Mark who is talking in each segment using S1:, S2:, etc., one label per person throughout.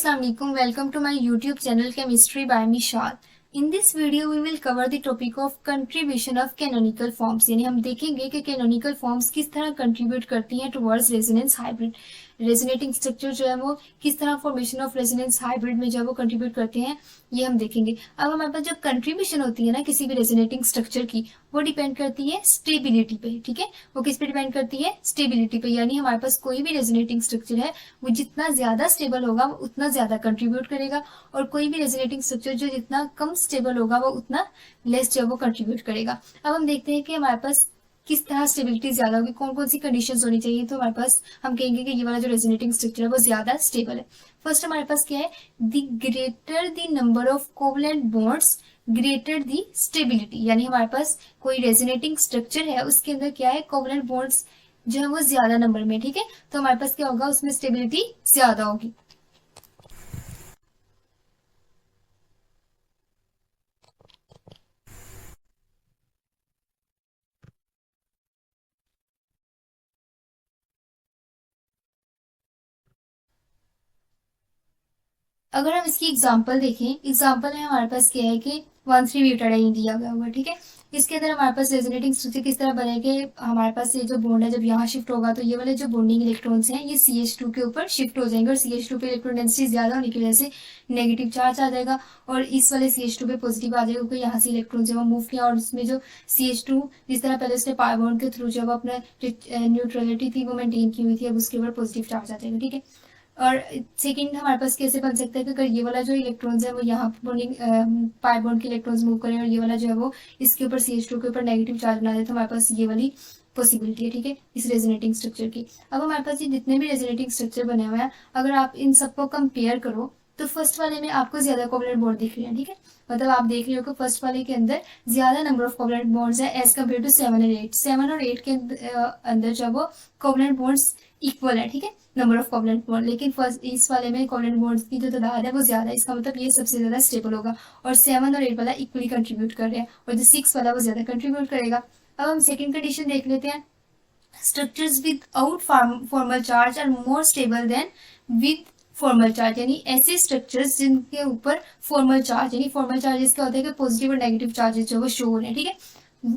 S1: Assalamu alaikum. Welcome to my YouTube channel Chemistry by Mishal. In this video we will cover the topic of contribution of canonical forms. यानी हम देखेंगे कि canonical forms किस तरह contribute करती हैं towards resonance hybrid. Resonating structure जो है वो किस तरह फॉर्मेशन ऑफ रेजोनेंस हाइब्रिड में जो है वो कंट्रीब्यूट करते हैं, ये हम देखेंगे। अब हमारे पास जो कंट्रीब्यूशन होती है ना किसी भी रेजोनेटिंग स्ट्रक्चर की, वो डिपेंड करती है स्टेबिलिटी पे। ठीक है, वो किस पे डिपेंड करती है? स्टेबिलिटी पे। यानी हमारे पास कोई भी रेजोनेटिंग स्ट्रक्चर है वो जितना ज्यादा स्टेबल होगा वो उतना ज्यादा कंट्रीब्यूट करेगा, और कोई भी रेजोनेटिंग स्ट्रक्चर जो जितना कम स्टेबल होगा वो उतना लेस जो है वो कंट्रीब्यूट करेगा। अब हम देखते हैं कि हमारे पास किस तरह स्टेबिलिटी ज्यादा होगी, कौन कौन सी कंडीशंस होनी चाहिए। तो हमारे पास हम कहेंगे कि ये वाला जो रेजोनेटिंग स्ट्रक्चर है वो ज्यादा स्टेबल है। फर्स्ट हमारे पास क्या है? The greater the number of covalent bonds greater the stability. यानी हमारे पास कोई रेजोनेटिंग स्ट्रक्चर है उसके अंदर क्या है? कोवलेंट बॉन्ड्स जो है वो ज्यादा नंबर में। ठीक है, तो हमारे पास क्या होगा? उसमें स्टेबिलिटी ज्यादा होगी। अगर हम इसकी एग्जांपल देखें, एग्जांपल में हमारे पास क्या है कि 1,3 ब्यूटाडाइन दिया गया हुआ। ठीक है, इसके अंदर हमारे पास रेजोनेटिंग स्ट्रक्चर किस तरह बनेगी? हमारे पास ये जो बॉन्ड है जब यहाँ शिफ्ट होगा तो ये वाले जो बॉन्डिंग इलेक्ट्रॉन्स हैं ये CH2 के ऊपर शिफ्ट हो जाएंगे, और CH2 पे इलेक्ट्रॉन डेंसिटी ज्यादा होने की वजह से नेगेटिव चार्ज आ जाएगा, और इस वाले CH2 पे पॉजिटिव आ जाएगा क्योंकि यहाँ से इलेक्ट्रॉन जो मूव किया, और इसमें जो CH2 जिस तरह पहले उसने पाई बॉन्ड के थ्रू जब अपना न्यूट्रलिटी थी वो मेंटेन की हुई थी, अब उसके ऊपर पॉजिटिव चार्ज आ जाएगा। ठीक है, और सेकंड हमारे पास कैसे बन सकता है कि अगर ये वाला जो इलेक्ट्रॉन्स है वो यहाँ पर बॉन्डिंग पाई बॉन्ड के इलेक्ट्रॉन्स मूव करें और ये वाला जो है वो इसके ऊपर CH2 के ऊपर नेगेटिव चार्ज बना दे, तो हमारे पास ये वाली पॉसिबिलिटी है। ठीक है, इस रेजोनेटिंग स्ट्रक्चर की। अब हमारे पास ये जितने भी रेजोनेटिंग स्ट्रक्चर बने हुए हैं, अगर आप इन सबको कंपेयर करो तो फर्स्ट वाले में आपको ज्यादा कोवलेंट बॉन्ड दिख रहे हैं। ठीक है, मतलब आप देख रहे हो कि फर्स्ट वाले के अंदर ज्यादा नंबर ऑफ कोवलेंट बॉन्ड्स है एज कम्पेयर टू 7 और 8। 7 और 8 के अंदर जो वो कोवलेंट बॉन्ड्स इक्वल है। ठीक है, नंबर ऑफ कोवलेंट बॉन्ड, लेकिन फर्स्ट इस वाले में कोवलेंट बॉन्ड्स की जो तादाद है वो ज्यादा है। इसका मतलब ये सबसे ज्यादा स्टेबल होगा, और 7 और 8 वाला इक्वली कंट्रीब्यूट कर रहे हैं, और जो 6 वाला वो ज्यादा कंट्रीब्यूट करेगा। अब हम सेकंड कंडीशन देख लेते हैं। Structures without formal charge are more stable than with formal charge. यानी ऐसे स्ट्रक्चर्स जिनके ऊपर फॉर्मल चार्ज, यानी फॉर्मल चार्जेस क्या होता है कि पॉजिटिव और नेगेटिव चार्जेस जो वो शो हो रहे हैं। ठीक है,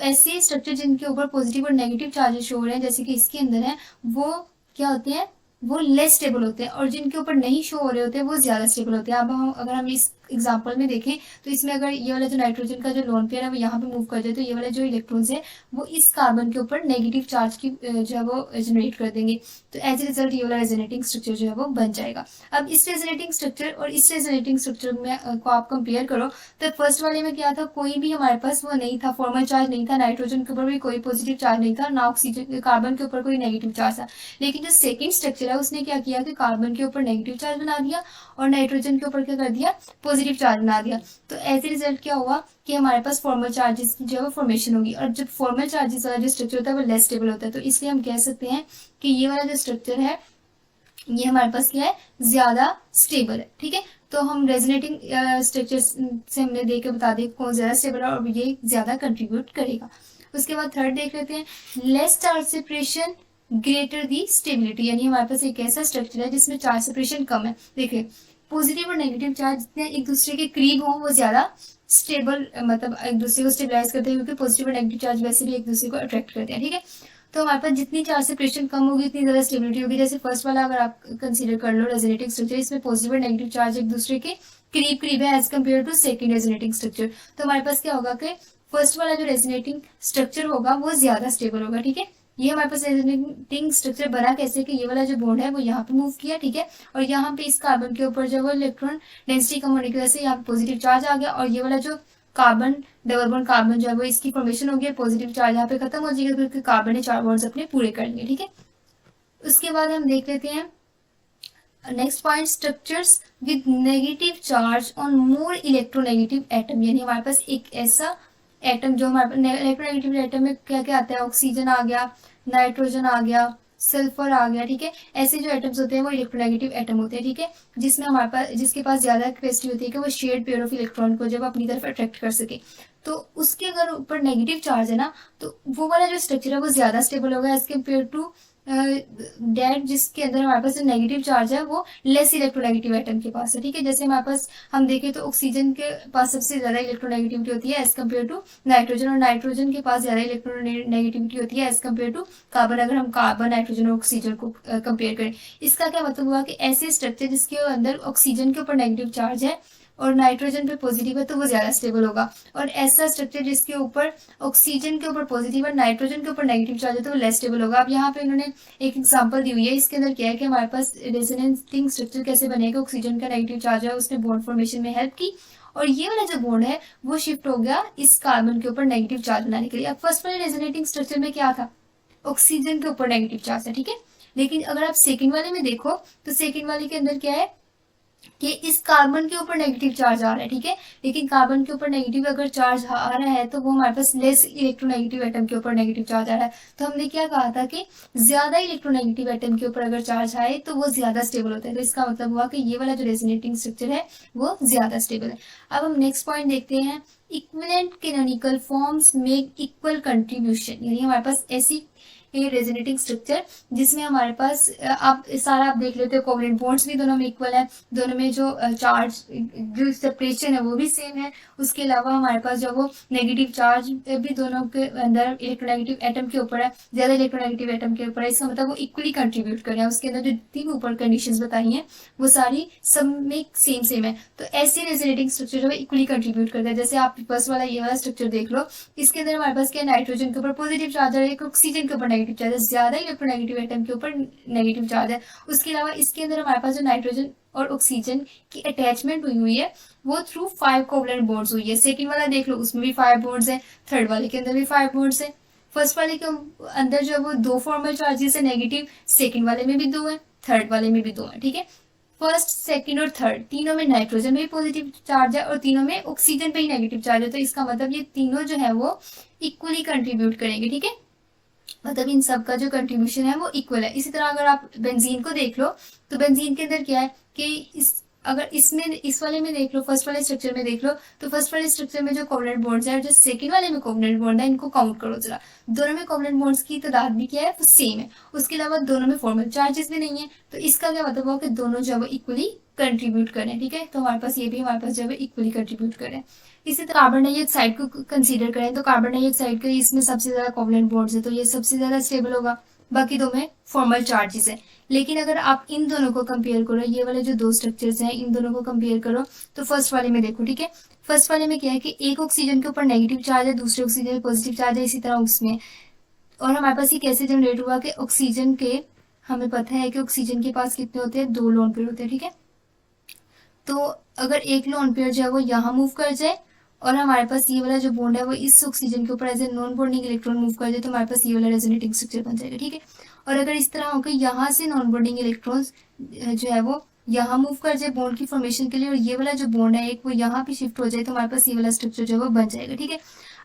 S1: ऐसे स्ट्रक्चर जिनके ऊपर पॉजिटिव और नेगेटिव चार्जेस शो हो रहे हैं जैसे कि इसके अंदर है, वो क्या होते हैं? वो लेस स्टेबल होते हैं, और जिनके ऊपर नहीं शो हो रहे होते हैं वो ज्यादा स्टेबल होते हैं। अब हम अगर हम इस एग्जांपल में देखें तो इसमें अगर ये वाला जो नाइट्रोजन का जो लोन पेयर है वो यहाँ पे मूव कर जाए तो ये वाले जो इलेक्ट्रॉन्स है वो इस कार्बन के ऊपर नेगेटिव चार्ज की जो है वो जनरेट कर देंगे, तो एज ए रिजल्ट ये वाला रेजोनेटिंग स्ट्रक्चर जो है वो बन जाएगा। अब इस रेजोनेटिंग स्ट्रक्चर और इस रेजोनेटिंग स्ट्रक्चर में को आप कंपेयर करो तो फर्स्ट वाले में क्या था? कोई भी हमारे पास वो नहीं था, फॉर्मल चार्ज नहीं था, नाइट्रोजन के ऊपर भी कोई पॉजिटिव चार्ज नहीं था, ना ऑक्सीजन कार्बन के ऊपर कोई नेगेटिव चार्ज था। लेकिन जो सेकेंड स्ट्रक्चर है उसने क्या किया कि कार्बन के ऊपर नेगेटिव चार्ज बना दिया और नाइट्रोजन के ऊपर क्या कर दिया? पॉजिटिव चार्ज बना दिया। तो एज ए रिजल्ट क्या हुआ कि हमारे पास फॉर्मल चार्जेस की जो है फॉर्मेशन होगी, और जब फॉर्मल चार्जेस वाला जो स्ट्रक्चर होता है वो लेस स्टेबल होता है, तो इसलिए हम कह सकते हैं कि ये वाला जो स्ट्रक्चर है ये हमारे पास क्या है? ज्यादा स्टेबल है। ठीक है, तो हम रेजोनेटिंग स्ट्रक्चर से हमने देख के बता दें कौन ज्यादा स्टेबल है और ये ज्यादा कंट्रीब्यूट करेगा। उसके बाद थर्ड देख लेते हैं, लेस चार्ज सेपरेशन ग्रेटर दी स्टेबिलिटी। यानी हमारे पास एक ऐसा स्ट्रक्चर है जिसमें चार्ज सेपरेशन कम है। देखिए, पॉजिटिव और नेगेटिव चार्ज जितने एक दूसरे के करीब हो वो ज्यादा स्टेबल, मतलब एक दूसरे को स्टेबलाइज करते हैं, क्योंकि पॉजिटिव और नेगेटिव चार्ज वैसे भी एक दूसरे को अट्रैक्ट करते हैं। ठीक है, तो हमारे पास जितनी चार्ज सेपरेशन कम होगी उतनी ज्यादा स्टेबिलिटी होगी। जैसे फर्स्ट वाला अगर आप कंसीडर कर लो रेजोनेटिंग स्ट्रक्चर, इसमें पॉजिटिव और नेगेटिव चार्ज एक दूसरे के करीब करीब है as compare to second resonating structure, तो हमारे पास क्या होगा कि फर्स्ट वाला जो रेजोनेटिंग स्ट्रक्चर होगा वो ज्यादा स्टेबल होगा। ठीक है, ये हमारे पास रेजोनेटिंग स्ट्रक्चर बना कैसे कि ये वाला जो बॉन्ड है वो यहाँ पे मूव किया। ठीक है, और यहाँ पे इस कार्बन के ऊपर जो वो इलेक्ट्रॉन डेंसिटी कम होने की वजह से यहाँ पे पॉजिटिव चार्ज आ गया, और ये वाला जो कार्बन डबल बॉन्ड कार्बन जो है वो इसकी फॉर्मेशन हो गई, पॉजिटिव चार्ज यहाँ पे खत्म हो जाएगा क्योंकि कार्बन ने 4 बॉन्ड्स अपने पूरे कर लिए। ठीक है, उसके बाद हम देख लेते हैं next point, structures with negative charge on more electronegative atom. यानी हमारे पास एक ऐसा एटम जो हमारे इलेक्ट्रोनेगेटिव एटम में क्या क्या आता है? ऑक्सीजन आ गया, नाइट्रोजन आ गया, सल्फर आ गया। ठीक है, ऐसे जो एटम्स होते हैं वो इलेक्ट्रोनेगेटिव एटम होते हैं। ठीक है, जिसमें हमारे पास जिसके पास ज्यादा कैपेसिटी होती है कि वो शेयर्ड पेयर ऑफ इलेक्ट्रॉन को जब अपनी तरफ अट्रैक्ट कर सके, तो उसके अगर ऊपर नेगेटिव चार्ज है ना तो वो वाला जो स्ट्रक्चर है वो ज्यादा स्टेबल होगा एज कम्पेयर टू डेट जिसके अंदर हमारे पास जो नेगेटिव चार्ज है वो लेस इलेक्ट्रोनेगेटिव एटम के पास है, ठीक है। जैसे हमारे पास हम देखें तो ऑक्सीजन के पास सबसे ज्यादा इलेक्ट्रोनेगेटिविटी होती है एज कम्पेयर टू नाइट्रोजन, और नाइट्रोजन के पास ज्यादा इलेक्ट्रोनेगेटिविटी होती है एज कम्पेयर टू कार्बन, अगर हम कार्बन, नाइट्रोजन और ऑक्सीजन को कंपेयर करें। इसका क्या मतलब हुआ कि ऐसे स्ट्रक्चर जिसके अंदर ऑक्सीजन के ऊपर नेगेटिव चार्ज है और नाइट्रोजन पे पॉजिटिव है तो वो ज्यादा स्टेबल होगा, और ऐसा स्ट्रक्चर जिसके ऊपर ऑक्सीजन के ऊपर पॉजिटिव और नाइट्रोजन के ऊपर नेगेटिव चार्ज है तो वो लेस स्टेबल होगा। अब यहाँ पे इन्होंने एक एग्जांपल दी हुई है, इसके अंदर क्या है कि हमारे पास रेजोनेटिंग स्ट्रक्चर कैसे बनेगा, ऑक्सीजन का नेगेटिव चार्ज है उसने बॉन्ड फॉर्मेशन में हेल्प की, और ये वाला जो बॉन्ड है वो शिफ्ट हो गया इस कार्बन के ऊपर नेगेटिव चार्ज बनाने के लिए। अब फर्स्ट वाले रेजोनेटिंग स्ट्रक्चर में क्या था, ऑक्सीजन के ऊपर नेगेटिव चार्ज है, ठीक है। लेकिन अगर आप सेकेंड वाले में देखो तो सेकेंड वाले के अंदर क्या है कि इस कार्बन के ऊपर नेगेटिव चार्ज आ रहा है, ठीक है। लेकिन कार्बन के ऊपर नेगेटिव अगर चार्ज आ रहा है तो वो हमारे पास लेस इलेक्ट्रोनेगेटिव एटम के ऊपर नेगेटिव चार्ज आ रहा है। तो हमने क्या कहा था कि ज्यादा इलेक्ट्रोनेगेटिव एटम के ऊपर अगर चार्ज आए तो वो ज्यादा स्टेबल होता है। तो इसका मतलब हुआ कि ये वाला जो रेजोनेटिंग स्ट्रक्चर है वो ज्यादा स्टेबल है। अब हम नेक्स्ट पॉइंट देखते हैं, equivalent canonical forms make equal contribution, यानी हमारे पास ऐसी ये रेजोनेटिंग स्ट्रक्चर जिसमें हमारे पास आप सारा आप देख लेते हो कोवलेंट बॉन्ड्स भी दोनों में इक्वल है, दोनों में जो चार्ज जो सेपरेशन है वो भी सेम है। उसके अलावा हमारे पास जो वो नेगेटिव चार्ज भी दोनों के अंदर इलेक्ट्रोनेगेटिव एटम के ऊपर है, ज्यादा इलेक्ट्रोनेगेटिव एटम के ऊपर है, इसका मतलब वो इक्वली कंट्रीब्यूट कर रहे हैं। उसके अंदर जो तीन ऊपर कंडीशंस बताई हैं वो सारी सब में सेम सेम है। तो ऐसे रेजोनेटिंग स्ट्रक्चर जो है इक्वली कंट्रीब्यूट करता है। जैसे आप फर्स्ट वाला ये वाला स्ट्रक्चर देख लो, इसके अंदर हमारे पास क्या नाइट्रोजन के ऊपर पॉजिटिव चार्ज है, एक ऑक्सीजन के ऊपर नेगेटिव चार्ज है, ज्यादा इलेक्ट्रोनेगेटिव एटम के ऊपर नेगेटिव चार्ज है। उसके अलावा इसके अंदर हमारे पास जो नाइट्रोजन और ऑक्सीजन की अटैचमेंट हुई है वो थ्रू 5 कोवलेंट बॉन्ड्स हुई है। सेकंड वाला देख लो उसमें भी 5 बॉन्ड्स है, थर्ड वाले के अंदर भी 5 बॉन्ड्स है। फर्स्ट वाले के अंदर जो वो 2 फॉर्मल चार्जेस है नेगेटिव, सेकंड वाले में भी 2 है, थर्ड वाले में भी 2 है, ठीक है। फर्स्ट, सेकंड और थर्ड तीनों में नाइट्रोजन में भी पॉजिटिव चार्ज है और तीनों में ऑक्सीजन पे ही नेगेटिव चार्ज है। तो इसका मतलब ये तीनों जो है वो इक्वली कंट्रीब्यूट करेंगे, ठीक है। मतलब इन सब का जो कंट्रीब्यूशन है वो इक्वल है। इसी तरह अगर आप बेंजीन को देख लो तो बेंजीन के अंदर क्या है कि अगर इसमें इस वाले में देख लो, फर्स्ट वाले स्ट्रक्चर में देख लो तो फर्स्ट वाले स्ट्रक्चर में जो कोवलेंट बॉन्ड्स है और जो सेकंड वाले में कोवलेंट बॉन्ड है इनको काउंट करो जरा, दोनों में कोवलेंट बॉन्ड्स की तादाद भी क्या है वो सेम है। उसके अलावा दोनों में फॉर्मल चार्जेस भी नहीं है। तो इसका क्या मतलब हुआ कि दोनों जो है इक्वली कंट्रीब्यूट करें, ठीक है। तो हमारे पास ये भी हमारे पास जो है इक्वली कंट्रीब्यूट करें। इसी तरह कार्बन डाइऑक्साइड को कंसीडर करें तो कार्बन डाइऑक्साइड के इसमें सबसे ज्यादा कोवलेंट बॉन्ड्स है तो ये सबसे ज्यादा स्टेबल होगा, बाकी दो में फॉर्मल चार्जेस है। लेकिन अगर आप इन दोनों को कंपेयर करो, ये वाले जो दो स्ट्रक्चर्स हैं इन दोनों को कंपेयर करो तो फर्स्ट वाले में देखो, ठीक है। फर्स्ट वाले में क्या है कि एक ऑक्सीजन के ऊपर नेगेटिव चार्ज है, दूसरे ऑक्सीजन में पॉजिटिव चार्ज है, इसी तरह उसमें। और हमारे पास ये कैसे जनरेट हुआ कि ऑक्सीजन के, हमें पता है कि ऑक्सीजन के पास कितने होते हैं, 2 लोन पेयर होते हैं, ठीक है। तो अगर एक लोन पेयर जो है वो यहाँ मूव कर जाए और हमारे पास ये वाला जो बॉन्ड है वो इस ऑक्सीजन के ऊपर as a non bonding electron move कर जाए तो हमारे पास ये वाला रेजोनेटिंग स्ट्रक्चर बन जाएगा, ठीक है। और अगर इस तरह होकर यहाँ से नॉन बॉन्डिंग इलेक्ट्रॉन्स जो है वो यहाँ मूव कर जाए बॉन्ड की फॉर्मेशन के लिए और ये वाला जो बॉन्ड है एक वो यहाँ पे शिफ्ट हो जाए तो हमारे पास ये वाला स्ट्रक्चर जो है वो बन जाएगा, ठीक है।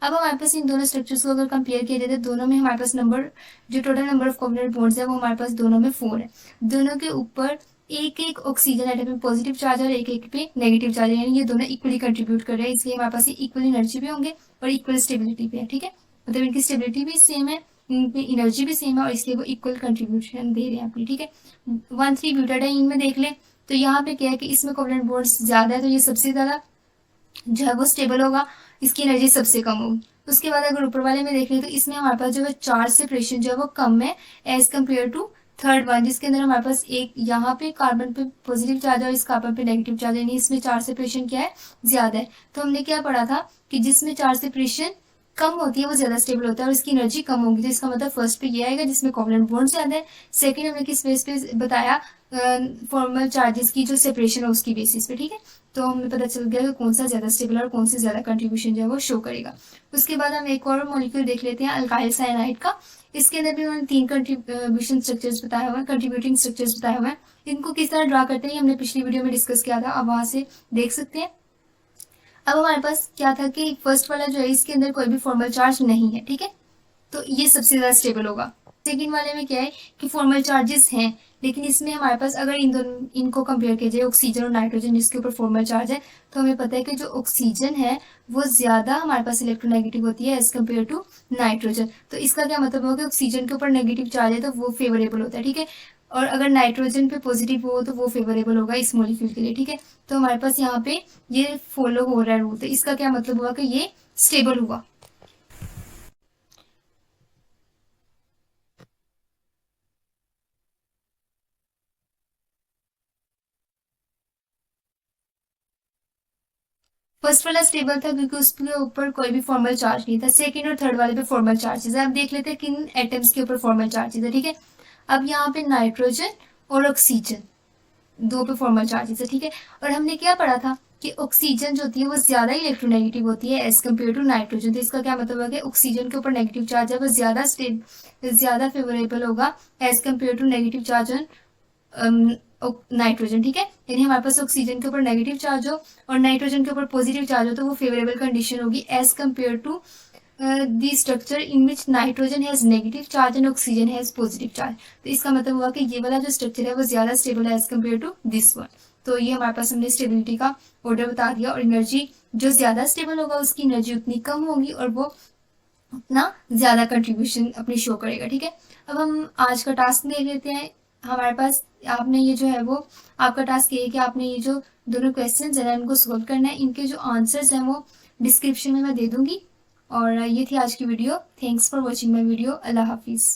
S1: अब हमारे पास इन दोनों स्ट्रक्चर्स को अगर कंपेयर किया जाए तो दोनों में हमारे पास नंबर, जो total number of covalent bonds है वो हमारे पास दोनों में 4 है। दोनों के ऊपर एक एक ऑक्सीजन एटम में पॉजिटिव चार्ज और एक एक पे नेगेटिव चार्ज है, यानी ये दोनों इक्वली कंट्रीब्यूट कर रहे हैं, इसलिए हमारे पास इक्वल एनर्जी भी होंगे और इक्वल स्टेबिलिटी भी है, ठीक है। मतलब इनकी स्टेबिलिटी भी सेम है, इनकी एनर्जी भी सेम है और इसलिए वो इक्वल कंट्रीब्यूशन दे रहे हैं अपनी, ठीक है। 1,3-ब्यूटाडाइन में देख ले तो यहाँ पे क्या है कि इसमें कोवलेंट बॉन्ड्स ज्यादा है तो ये सबसे ज्यादा जो है वो स्टेबल होगा, इसकी एनर्जी सबसे कम होगी। उसके बाद अगर ऊपर वाले में देख ले तो इसमें हमारे पास जो है चार्ज सेपरेशन जो है वो कम है as compare to third one, जिसके अंदर हमारे पास एक यहाँ पे कार्बन पे पॉजिटिव चार्ज है और इस कार्बन पे नेगेटिव चार्ज है, यानी इसमें चार्ज सेपरेशन क्या है, ज्यादा है। तो हमने क्या पढ़ा था कि जिसमें चार्ज सेपरेशन कम होती है वो ज्यादा स्टेबल होता है और इसकी एनर्जी कम होगी। तो इसका मतलब फर्स्ट पे ये आएगा जिसमें कोवलेंट बॉन्ड ज्यादा है। सेकंड हमने किस बेस पे बताया, फॉर्मल चार्जेस की जो सेपरेशन है उसकी बेसिस पे, ठीक है। तो हमें पता चल गया कि कौन सा ज्यादा स्टेबल है और कौन सी ज्यादा कंट्रीब्यूशन जो है वो शो करेगा। उसके बाद हम एक और मॉलिक्यूल देख लेते हैं अल्काइल साइनाइड का। इसके अंदर भी उन्होंने 3 कंट्रीब्यूशन स्ट्रक्चर्स बताए हुए हैं, कंट्रीब्यूटिंग स्ट्रक्चर्स बताए हुए हैं। इनको किस तरह ड्रा करते हैं हमने पिछली वीडियो में डिस्कस किया था, अब वहां से देख सकते हैं। अब हमारे पास क्या था कि फर्स्ट वाला जो है इसके अंदर कोई भी फॉर्मल चार्ज नहीं है, ठीक है। तो ये सबसे ज्यादा स्टेबल होगा। सेकंड वाले में क्या है कि फॉर्मल चार्जेस हैं, लेकिन इसमें हमारे पास अगर इनको कंपेयर किया जाए ऑक्सीजन और नाइट्रोजन जिसके ऊपर फॉर्मल चार्ज है, तो हमें पता है कि जो ऑक्सीजन है वो ज़्यादा हमारे पास इलेक्ट्रोनेगेटिव होती है एज कम्पेयर टू नाइट्रोजन। तो इसका क्या मतलब होगा कि ऑक्सीजन के ऊपर नेगेटिव चार्ज है तो वो फेवरेबल होता है, ठीक है। और अगर नाइट्रोजन पे पॉजिटिव हो तो वो फेवरेबल होगा इस मॉलिक्यूल के लिए, ठीक है। तो हमारे पास यहाँ पे ये फॉलो हो रहा है रूल, तो इसका क्या मतलब हुआ कि ये स्टेबल हुआ। फर्स्ट वाला स्टेबल था क्योंकि उसके ऊपर कोई भी फॉर्मल चार्ज नहीं था। सेकंड और थर्ड वाले पे फॉर्मल चार्जेस है। अब देख लेते हैं किन एटम्स के ऊपर फॉर्मल चार्जेस है, ठीक है। अब यहाँ पे नाइट्रोजन और ऑक्सीजन दो पे फॉर्मल चार्जेस है, ठीक है। और हमने क्या पढ़ा था कि ऑक्सीजन जो होती है वो ज्यादा इलेक्ट्रोनेगेटिव होती है एज कम्पेयर टू नाइट्रोजन। तो इसका क्या मतलब है कि ऑक्सीजन के ऊपर नेगेटिव चार्ज है वो ज्यादा फेवरेबल होगा as compare to negative charge on nitrogen, ठीक है। यानी हमारे पास ऑक्सीजन के ऊपर नेगेटिव चार्ज हो और नाइट्रोजन के ऊपर पॉजिटिव चार्ज हो तो वो फेवरेबल कंडीशन होगी as compare to the structure in which nitrogen has negative charge and oxygen has positive charge. तो इसका मतलब हुआ कि ये वाला जो स्ट्रक्चर है वो ज्यादा स्टेबल है as compare to this one. तो ये हमारे पास हमने स्टेबिलिटी का ऑर्डर बता दिया। और एनर्जी जो ज्यादा स्टेबल होगा उसकी एनर्जी उतनी कम होगी और वो उतना ज्यादा कंट्रीब्यूशन अपनी शो करेगा, ठीक है। अब हम आज का टास्क देख लेते हैं। हमारे पास आपने ये जो है वो आपका टास्क ये है कि आपने ये जो दोनों क्वेश्चन है इनको सोल्व करना है। इनके जो आंसर्स हैं वो डिस्क्रिप्शन में मैं दे दूंगी। और ये थी आज की video. Thanks for watching my video. अल्लाह हाफिज़।